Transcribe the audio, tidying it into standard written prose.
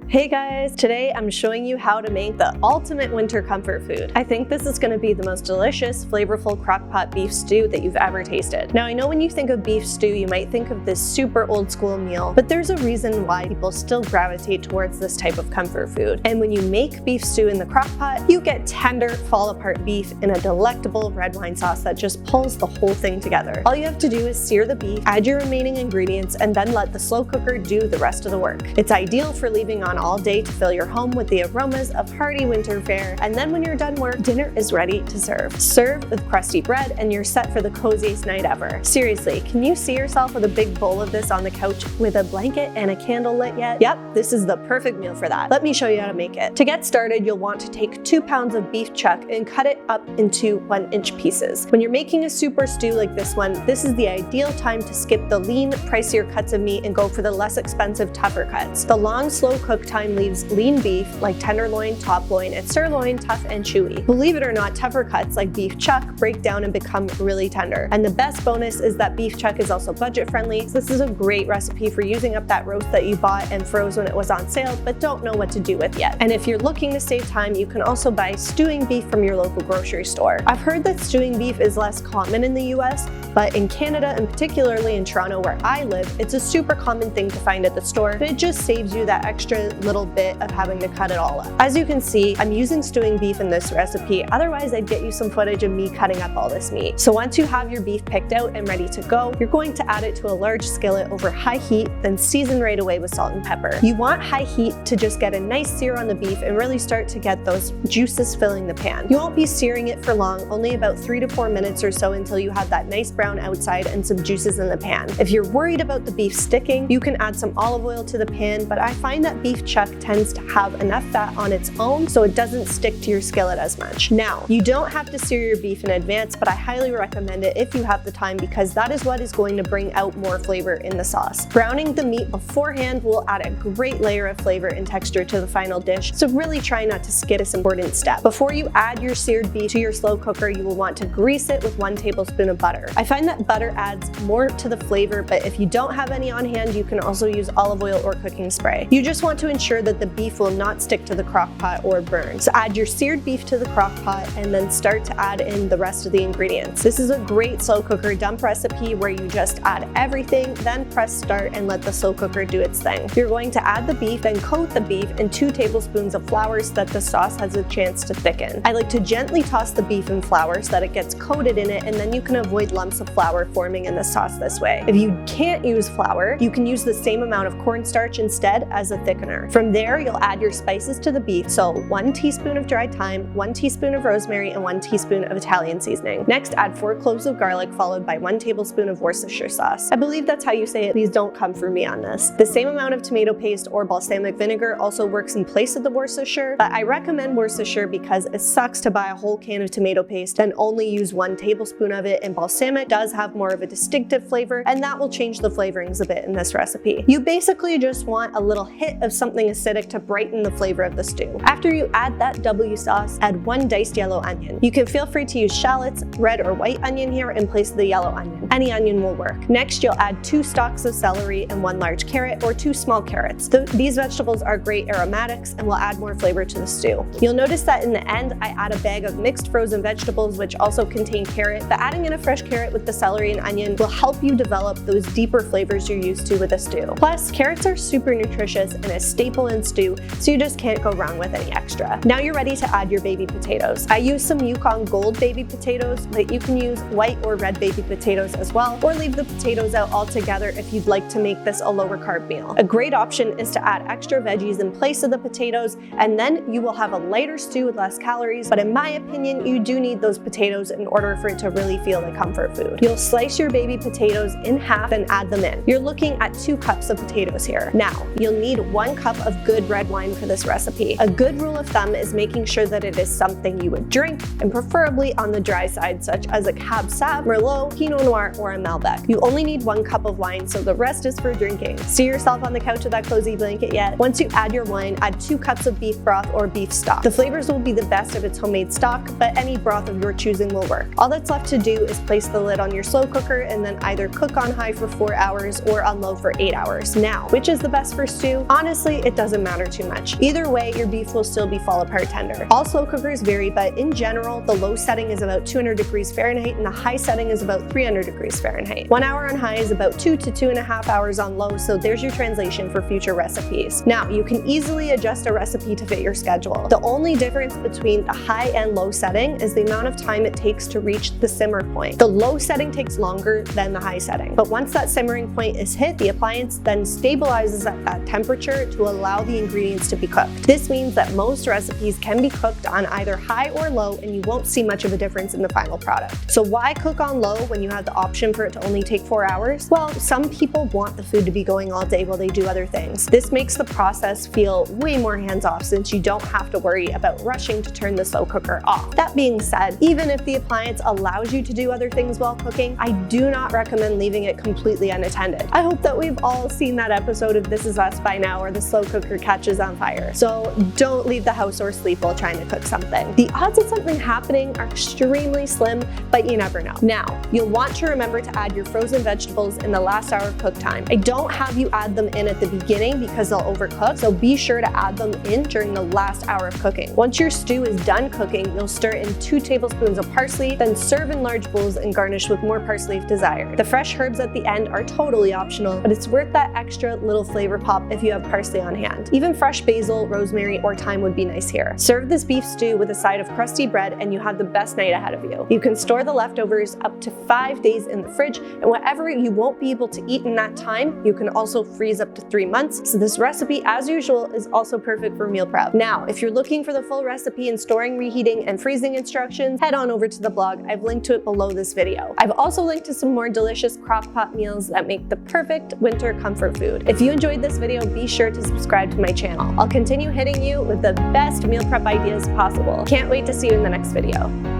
Hey guys, today I'm showing you how to make the ultimate winter comfort food. I think this is going to be the most delicious, flavorful crock-pot beef stew that you've ever tasted. Now I know when you think of beef stew, you might think of this super old school meal, but there's a reason why people still gravitate towards this type of comfort food. And when you make beef stew in the crock-pot, you get tender, fall-apart beef in a delectable red wine sauce that just pulls the whole thing together. All you have to do is sear the beef, add your remaining ingredients, and then let the slow cooker do the rest of the work. It's ideal for leaving on all day to fill your home with the aromas of hearty winter fare, and then when you're done work, dinner is ready to serve. Serve with crusty bread and you're set for the coziest night ever. Seriously, can you see yourself with a big bowl of this on the couch with a blanket and a candle lit yet? Yep, this is the perfect meal for that. Let me show you how to make it. To get started, you'll want to take 2 pounds of beef chuck and cut it up into 1-inch pieces. When you're making a super stew like this one, this is the ideal time to skip the lean, pricier cuts of meat and go for the less expensive, tougher cuts. The long, slow cook time leaves lean beef like tenderloin, top loin, and sirloin tough and chewy. Believe it or not, tougher cuts like beef chuck break down and become really tender. And the best bonus is that beef chuck is also budget friendly, so this is a great recipe for using up that roast that you bought and froze when it was on sale but don't know what to do with yet. And if you're looking to save time, you can also buy stewing beef from your local grocery store. I've heard that stewing beef is less common in the US, but in Canada and particularly in Toronto where I live, it's a super common thing to find at the store, but it just saves you that extra little bit of having to cut it all up. As you can see, I'm using stewing beef in this recipe, otherwise I'd get you some footage of me cutting up all this meat. So once you have your beef picked out and ready to go, you're going to add it to a large skillet over high heat, then season right away with salt and pepper. You want high heat to just get a nice sear on the beef and really start to get those juices filling the pan. You won't be searing it for long, only about 3 to 4 minutes or so until you have that nice brown outside and some juices in the pan. If you're worried about the beef sticking, you can add some olive oil to the pan, but I find that beef chuck tends to have enough fat on its own so it doesn't stick to your skillet as much. Now, you don't have to sear your beef in advance, but I highly recommend it if you have the time because that is what is going to bring out more flavor in the sauce. Browning the meat beforehand will add a great layer of flavor and texture to the final dish, so really try not to skip this important step. Before you add your seared beef to your slow cooker, you will want to grease it with 1 tablespoon of butter. I find that butter adds more to the flavor, but if you don't have any on hand, you can also use olive oil or cooking spray. You just want to ensure that the beef will not stick to the crock pot or burn. So add your seared beef to the crock pot and then start to add in the rest of the ingredients. This is a great slow cooker dump recipe where you just add everything, then press start and let the slow cooker do its thing. You're going to add the beef, then coat the beef in 2 tablespoons of flour so that the sauce has a chance to thicken. I like to gently toss the beef in flour so that it gets coated in it, and then you can avoid lumps of flour forming in the sauce this way. If you can't use flour, you can use the same amount of cornstarch instead as a thickener. From there, you'll add your spices to the beef, so 1 teaspoon of dried thyme, 1 teaspoon of rosemary, and 1 teaspoon of Italian seasoning. Next, add 4 cloves of garlic followed by 1 tablespoon of Worcestershire sauce. I believe that's how you say it, please don't come for me on this. The same amount of tomato paste or balsamic vinegar also works in place of the Worcestershire, but I recommend Worcestershire because it sucks to buy a whole can of tomato paste and only use 1 tablespoon of it, and balsamic does have more of a distinctive flavor, and that will change the flavorings a bit in this recipe. You basically just want a little hit of something acidic to brighten the flavor of the stew. After you add that W sauce, add 1 diced yellow onion. You can feel free to use shallots, red or white onion here in place of the yellow onion. Any onion will work. Next, you'll add 2 stalks of celery and 1 large carrot or 2 small carrots. These vegetables are great aromatics and will add more flavor to the stew. You'll notice that in the end, I add a bag of mixed frozen vegetables which also contain carrot, but adding in a fresh carrot with the celery and onion will help you develop those deeper flavors you're used to with a stew. Plus, carrots are super nutritious and a staple in stew, so you just can't go wrong with any extra. Now you're ready to add your baby potatoes. I use some Yukon Gold baby potatoes, but you can use white or red baby potatoes as well, or leave the potatoes out altogether if you'd like to make this a lower carb meal. A great option is to add extra veggies in place of the potatoes, and then you will have a lighter stew with less calories, but in my opinion, you do need those potatoes in order for it to really feel like comfort food. You'll slice your baby potatoes in half and add them in. You're looking at 2 cups of potatoes here. Now, you'll need 1 cup of good red wine for this recipe. A good rule of thumb is making sure that it is something you would drink, and preferably on the dry side, such as a Cab Sauv, Merlot, Pinot Noir, or a Malbec. You only need 1 cup of wine, so the rest is for drinking. See yourself on the couch with that cozy blanket yet? Once you add your wine, add 2 cups of beef broth or beef stock. The flavors will be the best if it's homemade stock, but any broth of your choosing will work. All that's left to do is place the lid on your slow cooker and then either cook on high for 4 hours or on low for 8 hours. Now, which is the best for stew? Honestly, honestly, it doesn't matter too much. Either way, your beef will still be fall apart tender. All slow cookers vary, but in general, the low setting is about 200 degrees Fahrenheit and the high setting is about 300 degrees Fahrenheit. 1 hour on high is about 2 to 2.5 hours on low, so there's your translation for future recipes. Now, you can easily adjust a recipe to fit your schedule. The only difference between the high and low setting is the amount of time it takes to reach the simmer point. The low setting takes longer than the high setting, but once that simmering point is hit, the appliance then stabilizes at that temperature to allow the ingredients to be cooked. This means that most recipes can be cooked on either high or low, and you won't see much of a difference in the final product. So why cook on low when you have the option for it to only take 4 hours? Well, some people want the food to be going all day while they do other things. This makes the process feel way more hands-off since you don't have to worry about rushing to turn the slow cooker off. That being said, even if the appliance allows you to do other things while cooking, I do not recommend leaving it completely unattended. I hope that we've all seen that episode of This Is Us by now where the slow cooker catches on fire. So don't leave the house or sleep while trying to cook something. The odds of something happening are extremely slim, but you never know. Now, you'll want to remember to add your frozen vegetables in the last hour of cook time. I don't have you add them in at the beginning because they'll overcook, so be sure to add them in during the last hour of cooking. Once your stew is done cooking, you'll stir in 2 tablespoons of parsley, then serve in large bowls and garnish with more parsley if desired. The fresh herbs at the end are totally optional, but it's worth that extra little flavor pop if you have parsley on hand. Even fresh basil, rosemary, or thyme would be nice here. Serve this beef stew with a side of crusty bread and you have the best night ahead of you. You can store the leftovers up to 5 days in the fridge, and whatever you won't be able to eat in that time, you can also freeze up to 3 months. So this recipe, as usual, is also perfect for meal prep. Now, if you're looking for the full recipe and storing, reheating, and freezing instructions, head on over to the blog. I've linked to it below this video. I've also linked to some more delicious crock pot meals that make the perfect winter comfort food. If you enjoyed this video, be sure to subscribe to my channel. I'll continue hitting you with the best meal prep ideas possible. Can't wait to see you in the next video.